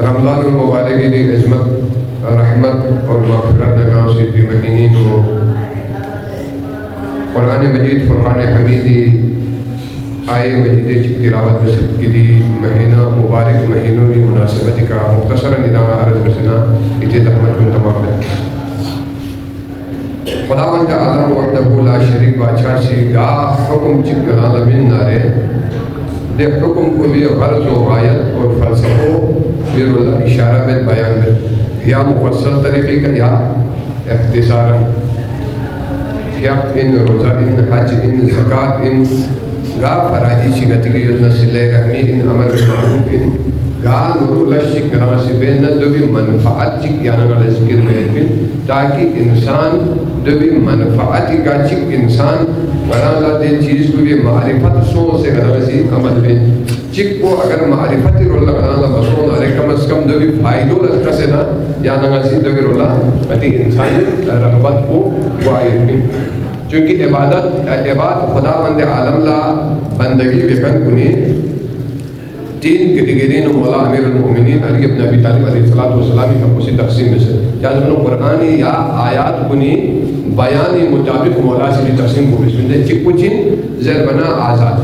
رمضان المبارک کی عظمت رحمت اور مغفرت نگاہوں سے بھی مہینین ہو قرآن مجید فرقان حمیدی آئے مجید کی تلاوت نصب کی دی مہینہ مبارک مہینوں کی مناسبت کا مختصر ندامہ عرض رسنا اجید احمد بن تمام ہے خداوند اعظم وحدہ لا شریک بادشاہ سے گا حکم چک عالمین نارے دے حکم کو بھی غرض و غایت اور فلسفوں بیر اللہ اشارہ میں بیان میں یا مفصل طریقے کا یا اختصارا یا ان روزہ ان حج ان زکاة ان گا فرائض شگتگی یدنا صلح رحمی ان عمل معروف ان گا نور لشک ناسبین دوی منفعت چک یانا گا ذکر میں تاکہ انسان دوی منفعت کا چک انسان ورانہ دے چیز کو بھی معرفت سو سے غنوزی عمل میں چک کو اگر معرفت رولہ غنانا بسون آرے کم از کم دوی فائدو لذکر سے نا یانا گا سی دوی رولہ اتی انسان رغبت کو وائر میں چونکہ عباد خداوند عالم لا بندگی بکن کنی تین کٹیگرین مولا امیر المؤمنین علی ابن ابی طالب علیہ السلام کا کسی تقسیم میں سے جازمنو قرآنی یا آیات کنی بیانی مطابق مولا سے بھی تقسیم کو بسم دے چک کچھن زیر بنا آزاد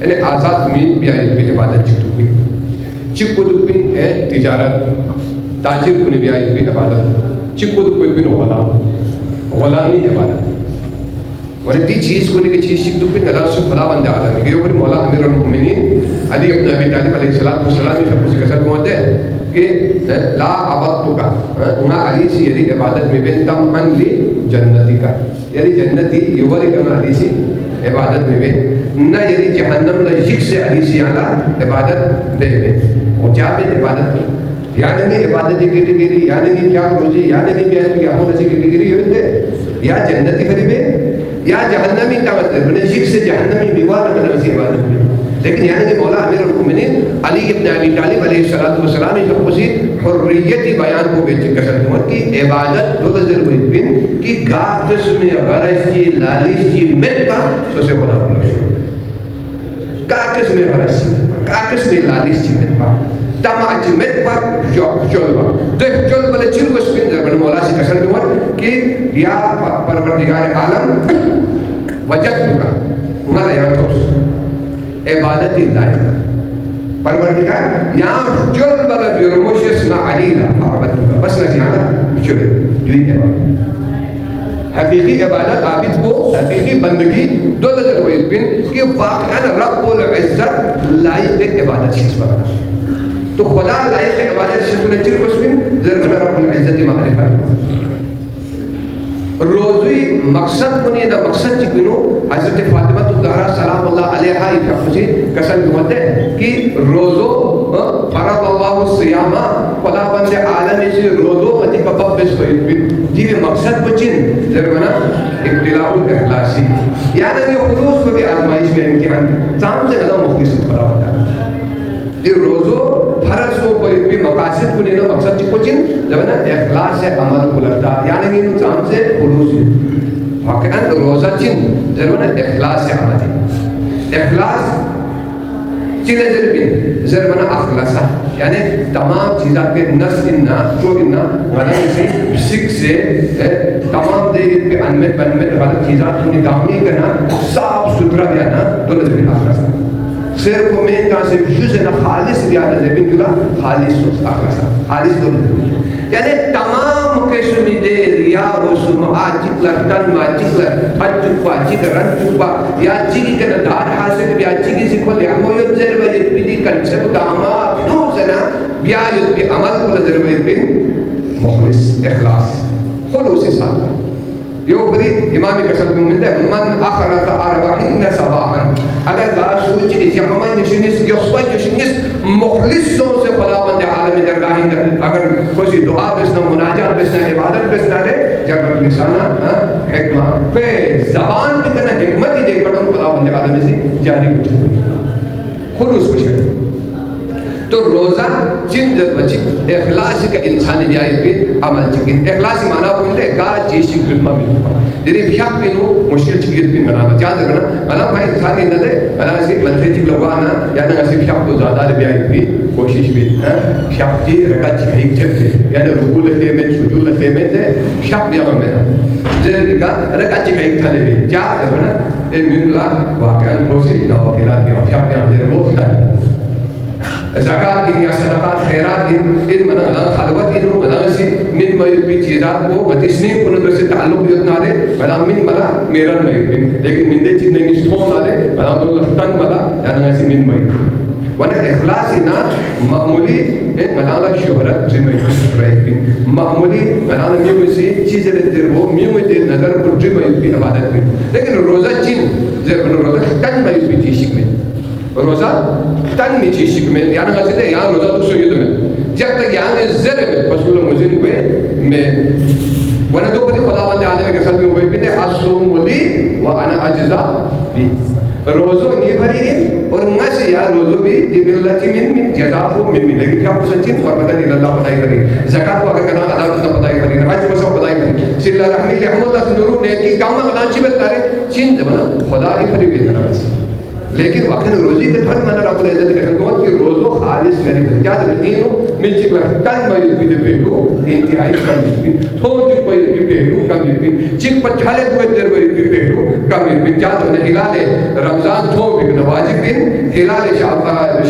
یعنی آزاد مین بھی آیت بھی عبادت چک دکھیں چک کو دکھیں ہے تجارت تاجر کنی بھی آیت بھی عبادت چک کو دکھیں بھی غلامی عبادت اور تی چیز کو لے چیز چک دکھیں اللہ سے خداوند عالم ہے کہ مولا امیر المؤمنین علی ابن ابی طالب علیہ السلام کی کسی قصد موت ہے کہ لا عبدتو کا انہا علی سی یعنی عبادت میں بین تمہن لی جنتی کا یعنی جنتی یوری کرنا علی سی عبادت میں بین نہ یعنی جہنم لجک سے علی سی آلا عبادت دے بین اور جا بین عبادت میں یعنی نہیں عبادت کی کٹیگری یعنی نہیں کیا روزی یعنی نہیں بیان کیا ہو رسی کٹیگری یہ یا جنتی قریبے یا جہنمی کا مطلب نجک سے جہنمی بیوار مطلب اسی عبادت میں لیکن یعنی کہ مولا امیر المؤمنین علی ابن ابی طالب علیہ السلام نے جو کسی حریتی بیان کو بیچ کر سکتے ہیں کہ عبادت دو نظر ہوئی بن کہ گاہ قسم غرض کی لالش کی مت کا سو سے خدا بلا گاہ قسم غرض کی گاہ قسم لالش کی مت کا تماچ مت پر جلوہ دیکھ جلوہ بلے چل کو سپین در بن مولا سے کسر دور کہ یا پروردگار عالم وجد کا انہا لیان توس عبادت اللہ پروردگار یہاں جل بلا بیرموشس نا علیلہ عبادت بس نزیانا چلے دوئی عبادت حقیقی عبادت عابد کو حقیقی بندگی دو نظر ہوئی بن کہ واقعاً رب العزت لائق عبادت شخص بنا تو خدا لائق عبادت شخص نے چل کچھ بن ذرا رب العزت معرفت روزی مقصد کنی دا مقصد چی کنو حضرت فاطمہ الزہرا سلام اللہ علیہا اتفاقی قسم دمتے ہیں کہ روزو فرض اللہ السیامہ خدا بند عالمی سے روزو مجھے ببب بس ہوئی جیوے مقصد بچن ذرمنا ابتلاع الاخلاصی یعنی یہ خلوص کو بھی آزمائش میں امتحان سام سے نظام مختص فرا ہوتا ہے یہ روزو فرض کو کوئی بھی مقاصد کو لینا مقصد چی کچن جبنا اخلاص سے عمل کو لگتا یعنی کہ نظام سے خلوص ہے واقعاً روزہ چن ضرورنا اخلاص سے عمل ہے اخلاص چلے ضربین ضرورنا اخلاصہ یعنی تمام چیزاں کے نس اننا تو اننا غلط سے سکھ سے تمام دیگر کے انمت بنمت غلط چیزاں کو نظامی کرنا صاف سترہ دیانا تو نظرین اخلاصہ صرف کو میں کہاں سے جز نہ خالص دیانا زبین کلا خالص اخلاصہ خالص دو نظرین یعنی تمام قسمی دے ریا و سمعا چکلر تنما چکلر حد چکپا چکر رن چکپا یا چکی کنا دار حاصل یا چکی سکھول یا موید زر وید پیدی کنسب داما دو سنا بیاید پی عمل کو نظر وید پی مخلص اخلاص خلوص ساتھ یو بری امامی قسم مومن ہے من اخرت اربعین صباحا اگر لا سوچ اس یمن نشنس یصبح نشنس مخلصوں سے خدا بند عالم درگاہی در اگر کوئی دعا بسنا مناجات بسنا عبادت بسنا دے جب لسانہ حکمت پہ زبان بھی کنا حکمت ہی دیکھ پڑھوں خدا بند عالم سے جاری ہوتی خلوص کو شکر تو روزہ جن جب بچی اخلاص کا انسانی بیائی بھی عمل چکن اخلاص معنی بولتے گا چیز کی گلما بھی جنہیں بھیاک بھی نو مشکل چکیت بھی منانا چاہت رکھنا منا بھائی انسانی نہ دے منا اسی منتھے چک لگوانا یعنی اسی بھیاک تو زیادہ بیائی بھی کوشش بھی بھیاک جی رکا چکیت چکتے یعنی رکو لکھے میں سجو لکھے میں دے بھیاک بھی عمل میں جنہیں رکا چکیت تھا لے بھی چاہت رکھنا اے من اللہ واقعاً روسی نہ وقیلات بھی بھیاک بھی عمل وہ تھا زکات کی یا صدقات خیرات کی ان منا خلوت ان منا سی من میں چیزات کو بتسنیم کو نظر سے تعلق دینا دے منا من منا میرا نہیں لیکن من دے چیز نہیں سوم نہ دے منا تو تن منا یعنی سی من میں ون اخلاص نہ معمولی منا لا شہرت جمع رہی معمولی منا میو سی چیز دے وہ میو دے نظر کو جمع بھی عبادت میں لیکن روزہ چین جب روزہ تن میں بھی چیز میں روزہ تن میں چیز میں یعنی غزلے یہاں روزہ تو سوید میں جب تک یہاں زر میں رسول مزین ہوئے میں ورنہ تو پتہ خدا بندے آدھے کے ساتھ میں ہوئے پیتے اصوم لی وانا اجزا لی روزو نہیں بھری ہے اور نس یا روزو بھی دی ملتی من جزاء من لیکن کیا آپ سنچین اور پتہ نہیں اللہ پتہ ہی کری زکاة کو اگر کنا ادا کرنا پتہ ہی کری حج کو سب پتہ ہی کری سل اللہ رحمی لحمد اللہ سنورو نیکی کام ادا چی بلتا رہے چین زمانہ خدا ہی بھری بھی ہے لیکن وقت روزی کے فرق میں رب العزت کے حکمت کی روزو خالص نہیں ہے کیا دلینو من چکلا تن مایل بھی دے پہلو انتہائی کم بھی تھوڑ چک پہ بھی پہلو کم بھی چک پر چھالے کوئے در بھی پہلو کم بھی کیا دلے ہلال رمضان تھو بھی نواجب دن ہلال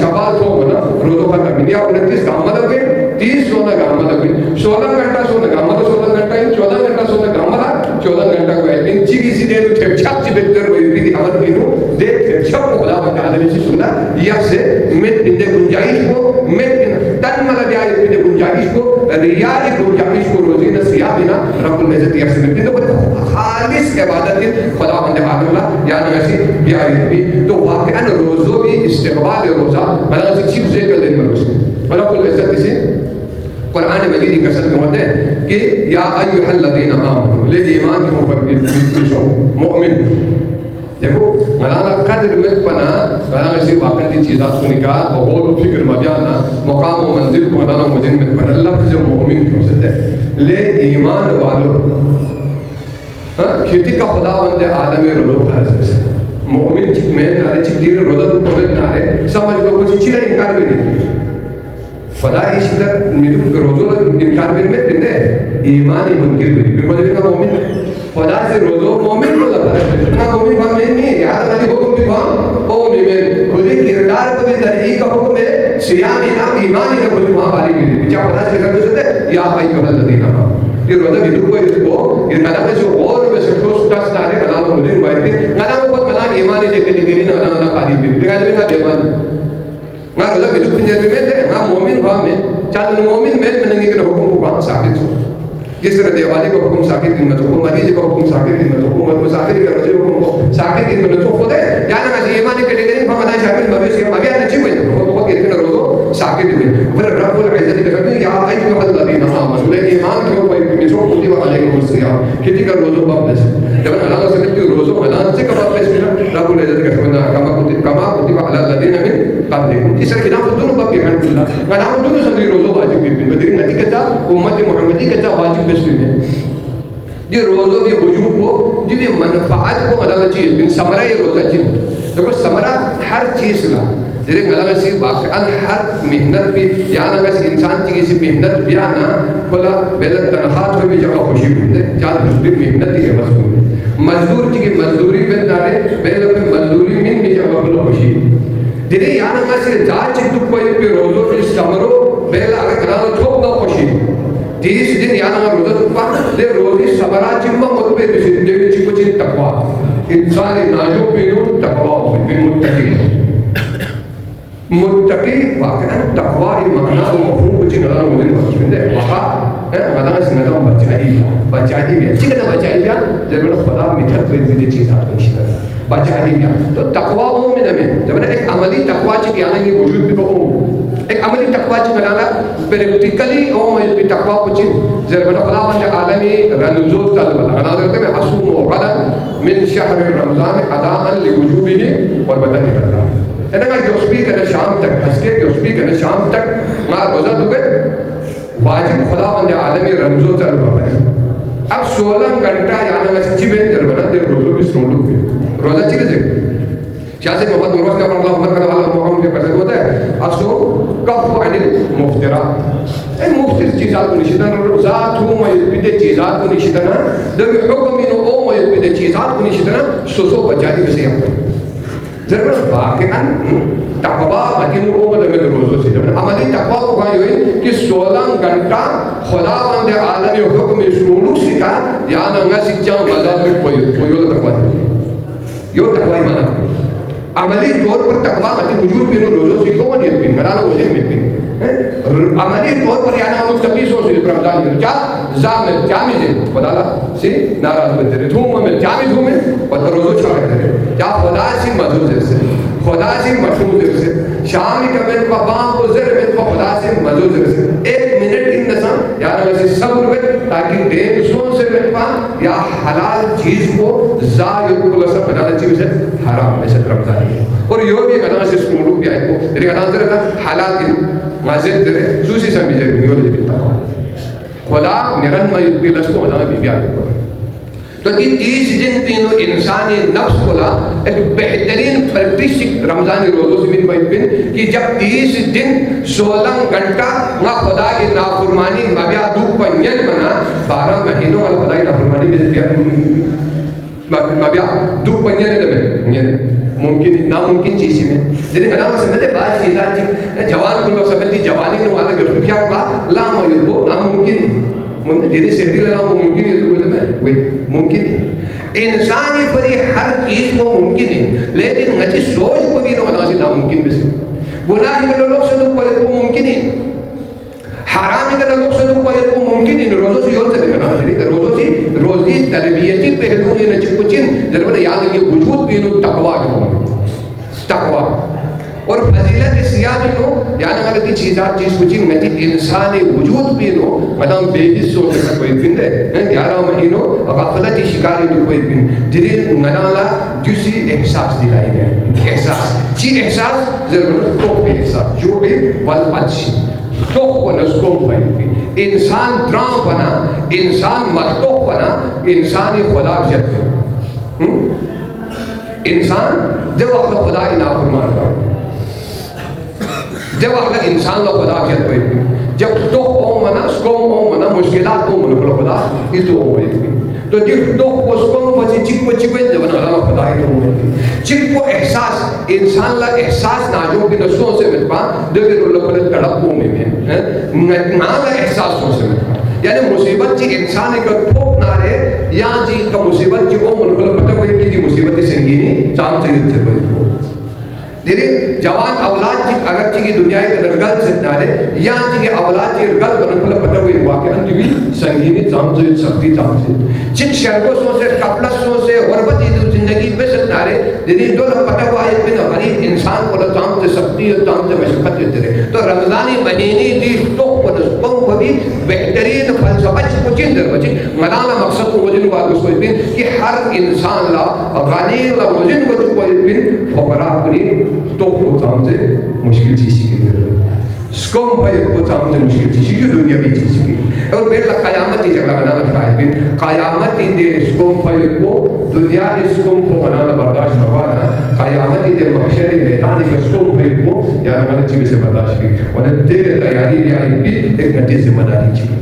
شبال تھو بنا روزو کا کمینیا 29 کا عمل ہوئے 30 سونا کا عمل ہوئے 16 گھنٹہ سونا کا عمل 16 گھنٹہ 14 گھنٹہ سونا کا عمل 14 گھنٹہ کو ہے ان چیزی سی دے تو چھپ چھپ چی بہتر ہوئی بھی عمل بھی نو دیکھ چھپ خدا بندے سے سنا یا سے میں بندے گنجائش کو میں تن ملا بیائی بندے گنجائش کو ریاضی گنجائش کو روزی نسیہ بنا رب العزت یا سے میں بندے خالص عبادت خدا بندے اللہ یا نویسی بیائی بھی تو واقعاً روزو بھی استقبال روزہ بلا سے چیز سے کر دیں روزہ رب العزت اسے قرآن مجید کی قسم میں ہوتے ہیں کہ یا ایوہ الذین آمنوا لے ایمان کے اوپر بھی مؤمن دیکھو ملانا قدر میں پنا ملانا اسی واقع کی چیزات کو نکال اور غور و فکر مبیانا مقام و منزل کو ملانا مجھن میں پنا لفظ مؤمن کی حسد ہے لے ایمان والو کھیتی کا خدا بندے عالم رضو خالص سے مؤمن چک میں نارے چک دیر رضا تو پولیت نارے سمجھ کو کچھ چیزیں انکار بھی نہیں خدا اس طرح میرے روزو انکار بھی میں دندے ایمانی منکر بھی بھی مجھے کہا مومن خدا سے روزو مومن کو لگا ہے نا مومن مومن نہیں یار نبی حکم بھی وہاں او مومن خودی کردار کو بھی ذریعی کا حکم ہے سیامی نام ایمانی کا خود وہاں باری بھی دی چاہ خدا سے کر دو سکتے یا ایوہ الذین آمنوا یہ روزہ بھی دکھو اس کو یہ مدام میں جو غور میں سکتو سکتاس دارے مدام کو مدین بائی تھی مدام کو مدام ایمانی دے کے لگے نا مدام قادی بھی دیکھا جب نا ایمانی نا روزہ بھی دکھو پنجر میں تھے نا مومن وہاں میں چاہتا مومن میں ننگی کے حکم کو وہاں ثابت ہو جس طرح دیوالی کو حکم ساکر قیمت حکم مریض کو حکم ساکر قیمت حکم مسافر کا رجل حکم ساکر قیمت حکم خود ہے یعنی میں ایمانی کیٹیگری میں مدان شامل مبیس کے مبیان نچی ہوئے وہ کہتے ہیں روزو ساکر ہوئے پھر رب العزت کہتے ہیں یا ایوہ الذین آمنوا لے ایمان کے اوپر میسو کلی و علیکم السلام کہتی کا روزو باب نس جب اللہ سے کہتی روزو مدان سے کباب نس رب العزت کہتے ہیں کما کتب علی الذین من قبلکم اس طرح نام دونوں باب کے حمد اللہ نام دونوں سندری روزو واجب بھی بدری ندی کہتا امت محمدی کہتا واجب میں یہ روزوں کی وجوب کو جنہیں منفعات کو مدد چیز بن سمرہ یہ روزہ چیز دیکھو سمرہ ہر چیز لا جنہیں مدد سی واقعاً ہر محنت بھی یہاں اگر انسان کی کسی محنت بیانا کھولا بیلت تنخواہ ہوئی جگہ خوشی ہوئی ہے جہاں مزدور محنت ہی ہے مزدور کی مزدوری میں دارے بیلت مزدوری میں بھی جگہ کھولا خوشی جنہیں یہاں اگر سے جا چکتو کوئی پہ روزوں کی سمرو بیلت اگر کھانا چھوک نہ خوشی تیس دن یہاں اگر روزہ تکا دے روزی سبرا چمہ مطبع دیسی دیوی چکو چین تقوی انسانی ناجو پینو تقوی بن متقی واقعاً تقوی معنی و مفہوم کو چین اللہ مدین مطمئن دے وقا مدان سے نظام بچائی بھی اچھی کہتا بچائی بھی جب خدا مٹھت کوئی دیدے چیزات کو نشتر بچائی بھی تو تقوی ہوں میں نمیں جب ایک عملی تقوی چکی آنے کی وجود بھی بہوں ایک عملی تقوی چی بنانا پریکٹیکلی او میں تقوی کو چی زیر بنا خدا بندے عالمی رنزوز طلب اللہ انا درتے میں حسوم و غدا من شہر رمضان اداءً لوجوبه اور بدن کرتا انہا جو سپیکر شام تک ہس کے جو سپیکر شام تک ما روزہ دو گئے واجب خدا بندے عالمی رمضو چل بابا ہے. اب 16 گھنٹہ یعنی میں سچی بین در بنا دے روزو بھی سنولو گئے روزہ چکے سے شاہ سے محمد نوروز کا اللہ عمر کا اللہ محمد کے پسند ہوتا ہے اصو کف عن المفترات این مفتر چیزات کو نشیدنا ذات ہوں میں یدبید چیزات کو نشیدنا در حکم انو او میں یدبید چیزات کو نشیدنا سوسو بچائی بسے ہم ضرور واقعاً تقوی مدینو او مدر روزو سے عملی تقوی کو کہا ہوئی کہ 16 گھنٹہ خدا بند عالمی حکم سنولو سکا یا ننگا سکچاں مزاد میں کوئی تقوی دی یہ تقوی مانا عملی طور پر تقوی مدی وجود پینو روزو سکو من یدبین مرانا وجہ میں پین عملی طور پر یعنی ہم تقیصوں سے رمضان میں کیا زامن جامع ہے خدا سے ناراض بنتے رہے دھوم میں جامع دھوم ہے اور روزو چھاڑے رہے کیا خدا سے مدد سے خدا سے مشہور سے شامی کا میں کو بام کو زر میں کو خدا سے مدد سے 1 منٹ ان نظام یعنی ویسے صبر میں تاکہ دین سون سے بچپا یا حلال چیز کو زائد کو لسا بنانا چیز ہے حرام میں سے رمضان ہے اور یہ بھی قدام سے سنولو بھی آئے کو میرے قدام سے رہتا حلال کی مازد درے سوسی سمیجے بھی یہ بھی تقوی خدا نرن میں بھی لسکو مدام بھی آئے کو تو یہ 30 دن تینوں انسانی نفس کو لا ایک بہترین پریکٹس رمضانی روزوں سے بھی بن کہ جب 30 دن 16 گھنٹہ نہ خدا کی نافرمانی مبیا دو پنجن بنا 12 مہینوں والا خدا کی نافرمانی میں مبیا دو پنجن میں ممکن ناممکن چیزی میں جنہیں مدام سمجھتے بعض چیزیں جوان کو لوگ سمجھتی جوانی نے والا جو کیا کہا لا مجھو ناممکن جیسے سہری لگا وہ ممکن ہے ممکن ہے انسانی پر یہ ہر چیز کو ممکن ہے لیکن نچی سوچ کو بھی نہ سے ناممکن بھی سے گناہ کے لوگ سے تو کوئی کو ممکن ہے حرام کے لوگ سے تو کوئی کو ممکن ہے روزوں سے اور سے بنا ہے روزوں سے روزی تربیتی پہلو نے نچی کچھ ضرور یاد ہے وجود بھی نو تقوی اور فضیلت سیاہ نو یعنی غلطی چیزات چیز کچھ نتی انسانی وجود بھی نو مدام بے حصوں سے کوئی پن ہے 11 مہینوں غفلتی شکاری بھی کوئی پن دلیل منالا جسی احساس دلائی گئے احساس چی احساس ضرور تو بھی احساس جو بھی والعجی تو کو نسکوں پہنی انسان درام بنا انسان مخلوق بنا انسانی خدا جد انسان جب وقت خدا کی نافرمان کرتا جب اگر انسان کا خدا کہتا ہے جب تو قوم منا سکوم قوم منا مشکلات کو منا خدا یہ تو ہوئے تو جب تو سکوم بچے چک کو چک جب اللہ خدا ہی تو ہوئے چک کو احساس انسان لا احساس ناجوں کی نسلوں سے مطبع دیکھر اللہ خلط کڑپوں میں نالا احساس ہو سے مطبع یعنی مصیبت چی انسان کا ٹھوک نہ رہے یا جی کا مصیبت چی وہ منخلق پتہ کوئی کی مصیبت سنگینی چاند سے سے کوئی دیرے جوان اولاد چی اگر چی کی دنیا کے درگل سے نارے یا چی کی اولاد چی رگل بنکل پتہ ہوئی واقعاً کی بھی سنگینی چاند سے سختی چاند سے چک شرکوں سے کپلسوں سے غربتی زندگی میں سے نارے دیرے دو لگ پتہ ہوا ہے کہ غریب انسان کو چاند سے سختی اور چاند سے مشقت دیتے رہے تو رمضانی مہینی دی تو پنسپوں کو بھی بہترین فلسفہ کو چین در بچے ملانا مقصد کو وجن کو آگے سوئی بین کہ ہر انسان لا غنی لا وجن کو کوئی بین فقراء کنی تو کو چاند سے مشکل چیزی کے در سکوم بھائی کو چاند سے مشکل چیزی کی دنیا بھی چیزی کی اور پھر قیامتی جگہ بنانا شاہد بین قیامتی دے سکوم بھائی کو دنیا کے سکوم کو بنانا برداشت ہوانا قیامتی دے محشر میدانی کے سکوم بھائی کو یا ہمارے چیزی سے برداشت کی انہیں دیر تیاری ریائی بھی ایک نتیجے مداری چیزی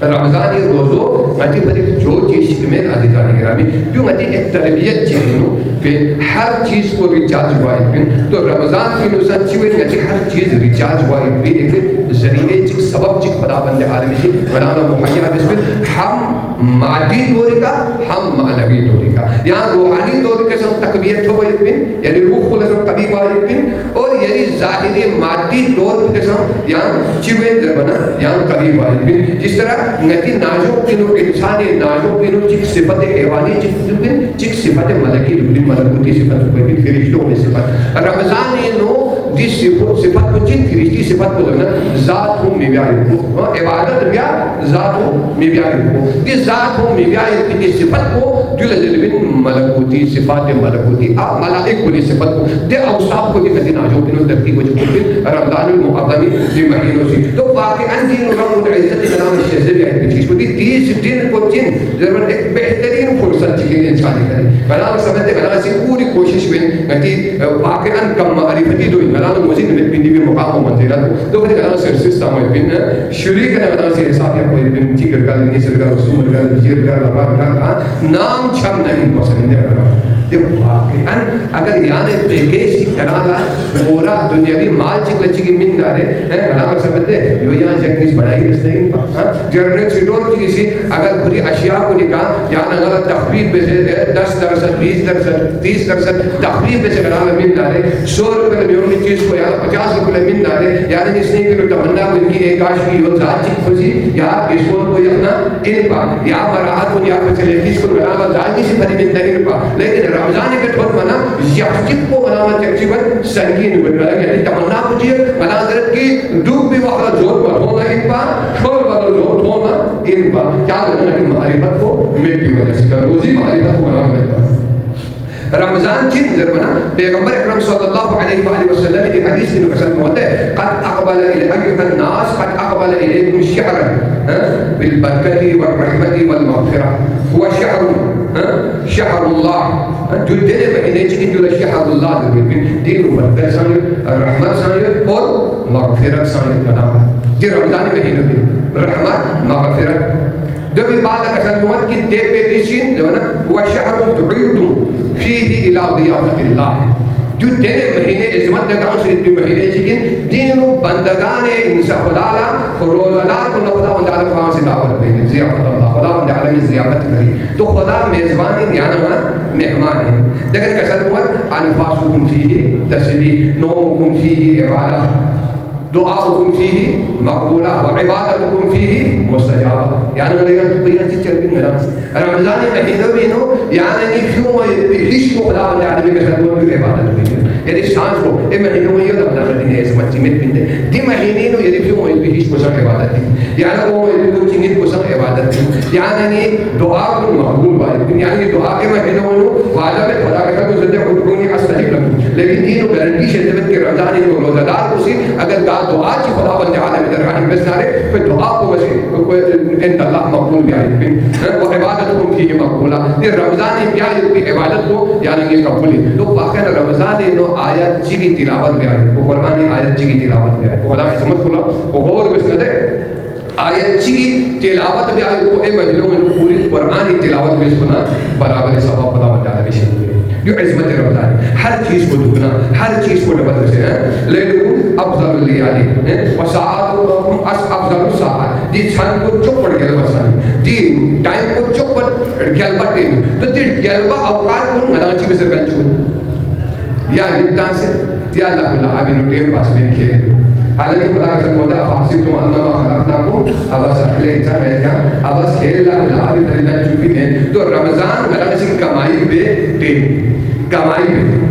رمضانی روزو مجھے بڑی جو چیز میں عزیزانی گرامی کیوں مجھے ایک تربیت چیزنو کہ ہر چیز کو ریچارج ہوا ہے تو رمضان کی نوزان چیوئے مجھے ہر چیز ریچارج ہوا ہے ایک ذریعے چک سبب چک خدا بند عالمی چی بنانا محیہ بس میں ہم مادی طوری کا ہم معنوی طوری کا یہاں روحانی طوری کے ساتھ تقویت ہوا ہے یعنی روح کو لسا قبیب ہوا ہے اور یعنی ظاہری مادی طور کے ساتھ یہاں چیوئے در بنا یہاں قبیب ہوا ہے جس طرح نتی ناجو کنو انسانی ناجو کنو چک صفت ایوانی چک صفت ملکی لکلی ملکوتی صفت کوئی بھی فرشتوں میں صفت رمضانی نو دي صفات کو جن فرشتی صفات کو نا ذات ہوں میبیاری کو عبادت بیا ذات ہوں میبیاری کو دي ذات ہوں میبیاری کی صفات کو جو لجلبین ملکوتی صفات ملکوتی ملائک کو دی صفات کو دي اوصاف کو دي کدین آجو بینو ترتیب وجہ کو رمضان المقدمی دي مہینوں سے تو واقعا دین رب العزت کلام الشہزر ہے چیز کو دي 30 دن کو جن ضرور ایک بہترین فرصت چکے انسانی کرے کلام سمجھتے کلام سے پوری کوشش میں کہ واقعا کم معرفتی دو کلام مزید میں بندی بھی مقام و منزلت تو پھر کلام سے سسٹم ہے بن شریک ہے کلام سے حساب یا کوئی بن ذکر کر نہیں سر کا رسول کا ذکر کر رب کا نام چھم نہیں پسند ہے جب واقعا اگر یعنی پیکیج کرالا پورا دنیاوی مال چکل چکی من دارے کلام سمجھتے جو یہاں جنگیز بڑھائی رستے ہیں جرنل سیڈور کی کسی اگر پوری اشیاء کو نکاح یعنی اگر تخفیف پہ سے 10%, 20%, 30% تخفیف پہ سے کلام من دارے 100 روپے میں انہی چیز کو یا 50 روپے من دارے یعنی جس نے کہ تمنا کو ان کی ایک آش کی ہو ذات چک خوشی یا اس کو کوئی اپنا ان پا یا مراحت کو یا پچھلے کس کو کلام ذات کی سی بھری من دارے پا لیکن رمضان کے طور منا یحجب کو ملامت تقریباً سنگین بنوالا یعنی تمنا پوچھئے مناظرت کی ڈوب بھی وقت زور پر ہونا ان پا شور پر زور ہونا ان پا کیا کرنا کہ معرفت کو میٹی وجہ سے روزی معرفت کو ملامت کرتا رمضان چین در بنا پیغمبر اکرم صلی اللہ علیہ وآلہ وسلم کی حدیث کی نقصد ہوتا ہے قد اقبل ایہا الناس قد اقبل الیکم شعرا بالبرکت والرحمت والمغفرہ هو شہر اللہ جو دل مہینے چکی جو شہر اللہ دل دین و برکت سانیت رحمت سانیت اور مغفرت سانیت بنا جی رمضان مہینے بھی رحمت مغفرت جب بعد کسلمت کی دے پہ دیشین جو نا وہ شہر دعیتم فیہ الى ضیافت اللہ جو دل مہینے عظمت دکان سے اتنی مہینے چکن دین و بندگان انسا خلالا روزانات کو خدا اندھالا خواہاں سے دعوت دیں ضیافت اللہ خدا اندھالا میں ضیافت کری تو خدا میزبان یعنی مہمان ہے لیکن کسلمت انفاسکم فیہ تسلی نومکم فیہ عبادہ دعاؤکم فیہ مقبولہ وعبادتکم فیہ مستجابہ یعنی لگا تو یہ چیز چل بھی رمضان مہینہ بھی نو یعنی کیوں ہش کو خدا بندے آدمی کے ساتھ بھی عبادت بھی یعنی شانس کو یہ مہینہ میں یہ دبنا کرتی ہے اس مچی میں پندے دی مہینے نو یعنی کیوں ہش کو سب عبادت دی یعنی وہ دو چنگit کو سب عبادت دی یعنی دعا کو مقبول بات یعنی دعا کے مہینہ میں وعدہ میں خدا کے ساتھ زندہ ادعونی استجب لکم لیکن دین و گارنٹی شدت کے رمضان کو روزہ دار کو سی اگر دعا کی خدا بندے عالم درگاہ میں بسنارے پھر دعا کو ویسے انت اللہ مقبول بھی آئی وہ عبادت کو کی مقبولہ یہ رمضان کیا ہے کی عبادت کو یعنی یہ قبول ہے تو واقعا رمضان نو آیت چی کی تلاوت بھی آئی وہ قرآن آیت چی کی تلاوت بھی آئی وہ خدا کی سمجھ کھلا وہ غور بسنہ دے آیت چی کی تلاوت بھی آئی وہ اے مجلوں میں پوری قرآن تلاوت بھی سنا برابر سبب خدا بندے بھی شکل جو عظمت رمضان ہر چیز کو دکنا ہر چیز کو ڈبل سے ہے لیکن افضل لیالی وساعتکم افضل الساعات دی چھان کو چپڑ گیا بسانی دی ٹائم کو چپڑ گیا بٹین تو دی گیا اوقات کو مدانچی میں سے کنچو یا لبتان سے یا اللہ اللہ آبین ٹیم پاس میں کھیلے حالانکہ خدا کا سن ہوتا فاصل تم انما خلقناکم ابس احلے انسان ہے کیا ابس کھیل اللہ آبین تریدہ چوپی دیں تو رمضان اللہ سے کمائی پہ ٹیم کمائی پہ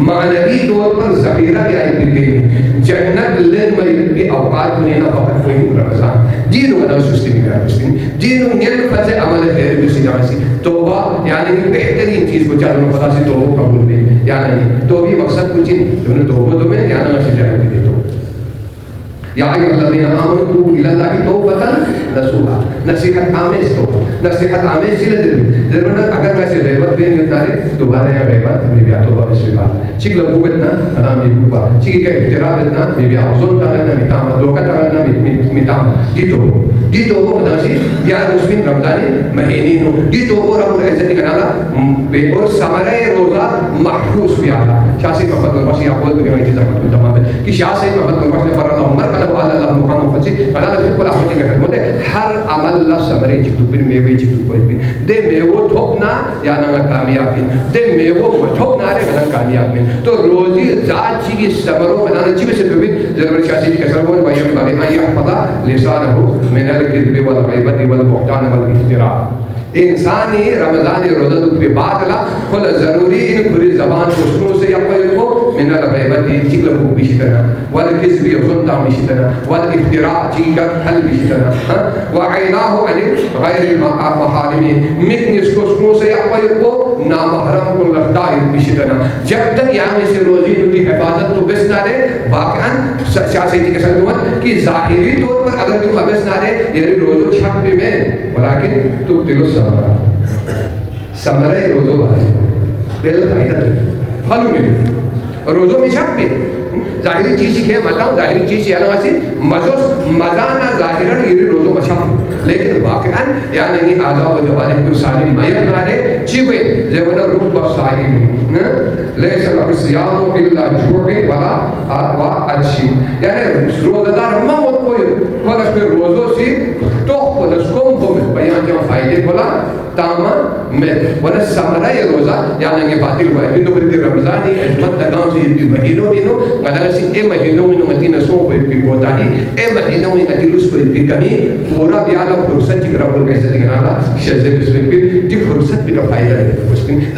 معنوی طور پر ذخیرہ کی آئی پہ جنت لن مریض کی اوقات کو نینا فقط کوئی رمضان جینو مدہ سستی بھی کرا مسلم جینو نیل فضل عمل خیر جسی جانا سی توبہ یعنی بہترین چیز کو چاہتا خدا سے توبہ قبول دے یعنی توبی مقصد کچھ جو نے توبہ دو میں یعنی میں سے جائے دے تو یا ایوہ الذین آمنوا توبوا الی اللہ توبۃ نصوحا نصیحت آمیز توبہ نصیحت آمیز چیلے دل اگر میں سے غیبت بھی نہیں اتارے دوبارہ یا غیبت میں بھی توبہ بسم اللہ چک لگو اتنا انا میں کوبا چک کا احترام اتنا میں بھی حضور تعالیٰ میتام دوکہ تعالیٰ میتام دی توبہ خدا سے یا مسلم رمضانی مہینی نو دی توبہ رب العزت کنالا اور سمرہ روزہ محفوظ بھی آتا شاہ سے محمد الباشی اقول بگرمی چیزا محمد تمام ہے کہ شاہ سے محمد الباشی فرد عمر قلب آل اللہ مقام وفتسی فلا نفر کل احمد کے خدمت ہے ہر عمل اللہ سمرے چکتو پھر میوے چکتو کوئی بھی دے میوہ ٹھوکنا یا نہ کامیاب بھی دے میوہ ٹھوکنا رہے نہ کامیاب بھی تو روزی ذات چی کی سمروں بنانا چی بسے بھی ضرور شاہ سے کسر بول بائی ہم بارے آئی احفظہ لسانہو من الکذب والغیبت والبحتان والافتراء انسانی رمضان روزہ تو بعد لا کل ضروری ان پوری زبان کو شروع سے اپنے کو من الغیبت چکل کو بشتنا والکذب یظن بشتنا والافتراء چیکا حل بشتنا وعیناه عن غیر المحارم من اس کو شروع سے اپنے کو نامحرم کو لفتائی بشتنا جب تک یہاں سے روزی کی حفاظت تو بس نہ رہے واقعا سیاسی کے سنگوت کہ ظاہری طور پر اگر تم ابس نہ رہے یعنی روزو چھپ بھی میں ولیکن تو دلو سمرہ روزو بھائی پہلے فائدہ پھلو میں روزو میں چھپ بھی ظاہری چیز سکھے مطلب ظاہری چیز یہ لگا سی مزانہ ظاہرہ یہ روزو میں چھپ لیکن واقعاً یعنی آزا و جوالے کو سالم مائر نارے چیوے زیونا روح و صاحب لیس لکھ سیامو اللہ جوڑے ولا اچھی یعنی روزدار موت کوئی ولس پہ روزو سی توخ ولس کم بومت بیان جہاں فائدے بولا تاما میں ولس سمرہ یہ روزہ یعنی یہ باطل ہوا ہے بندو بردی رمضانی عجمت دگاؤں سے یہ مہینوں دینوں غلق سی اے مہینوں میں مدینہ سو کو بھی بوتانی اے مہینوں میں ادلوس کو بھی کمی پورا بیالا فرصت چکرہ بول کیسے دکھنالا شہزے بسوئی پھر جی فرصت بھی کا فائدہ ہے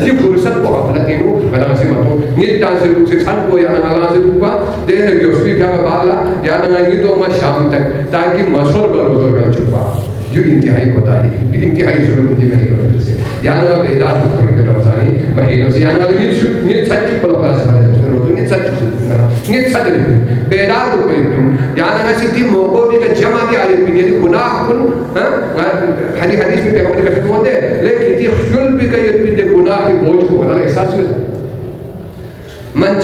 جی فرصت کو غفلت اینو غلق سی مطلو یہ ٹانسے روک سے چھن کو یعنی غلق سے روکا دیر ہے کہ اس بھی کیا بالا یعنی یہ تو میں شام تک تاکہ مسور کا روزہ کا چھپا جو انتہائی ہوتا ہے انتہائی ضرور مجھے نہیں کرو سے یعنی وہ اعداد کو کرنے کا رمضانی مہینوں سے یعنی یہ سچ پلو کا سفر روزو یہ سچ بیدار کو کریں یعنی میں سیدھی موقع بھی کا جمع بھی آئے بھی یعنی گناہ کن حدیث میں پیغمبر کا فتوہ دے لیکن یہ خیل بھی کا یہ گناہ کی بوجھ کو بنا احساس میں من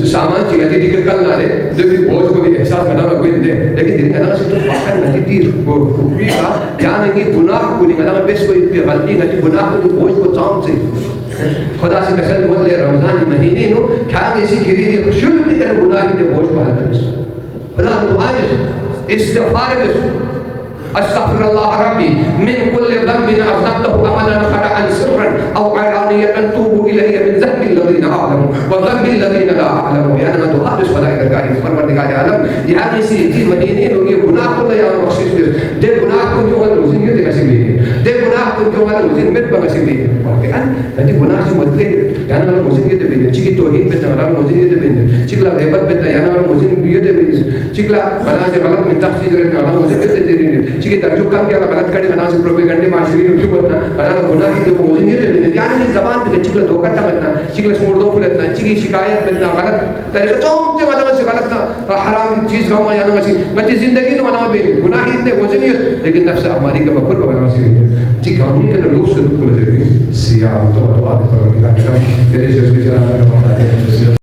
سامان چیئے تھی دیکھر کل نہ دے جو بھی بوجھ کو بھی احساس بنا میں کوئی دے لیکن دن کہنا سے تو فاقر نہ تیر خوبی کا یعنی کہ گناہ کو نہیں کہنا میں بیس کوئی غلطی نہ گناہ کو بوجھ کو چاہم سے خدا سے قسم بول لے رمضان مہینے نو کیا اسی گری دی شروع بھی کرے گناہ کی بوجھ کو حل کرے خدا دعا ہے استغفار ہے استغفر الله ربي من كل ذنب أذنبته عملا خطأ سرا أو علانية توب إلي من ذنب الذين أعلموا وذنب الذين لا أعلموا يعني أنا تحدث ولا إدركاري فرمردگار عالم يعني سيدي مدينة لوگی گناہ کو لیا مخصوص پھر دے گناہ کو جو ہے روزین یہ دے مسئل بھی دے گناہ کو جو ہے روزین مت بمسئل بھی واقعاً لیکن گناہ سے مدلے يعني أنا روزین یہ دے بھی چکی توحید بتنا أنا روزین یہ دے بھی چکلا غیبت بتنا يعني أنا روزین یہ دے بھی چکلا بنا سے غلط من تخصیص رہنا أنا روزین یہ دے بھی چکی ترجو کم کیا غلط کرے بنا سے پروپیگنڈے معاشری میں کیوں بتنا أنا گناہ کی تو روزین یہ دے بھی يعني زبان پہ چکلا دھوکہ بتنا چکلا سمردوں پھلتنا چکی شکایت بتنا غلط طریقہ تو سے مطلب سے غلط تھا حرام چیز کا ہوا یعنی مسیح زندگی تو مناؤ بے گناہ اتنے وہ نہیں ہے لیکن نفس ہماری کا بکر کا بنا سی ٹھیک ہے ہم نے لوگ سے دکھ لے سیاہ تو دعا کرو کہ میرے سے چلا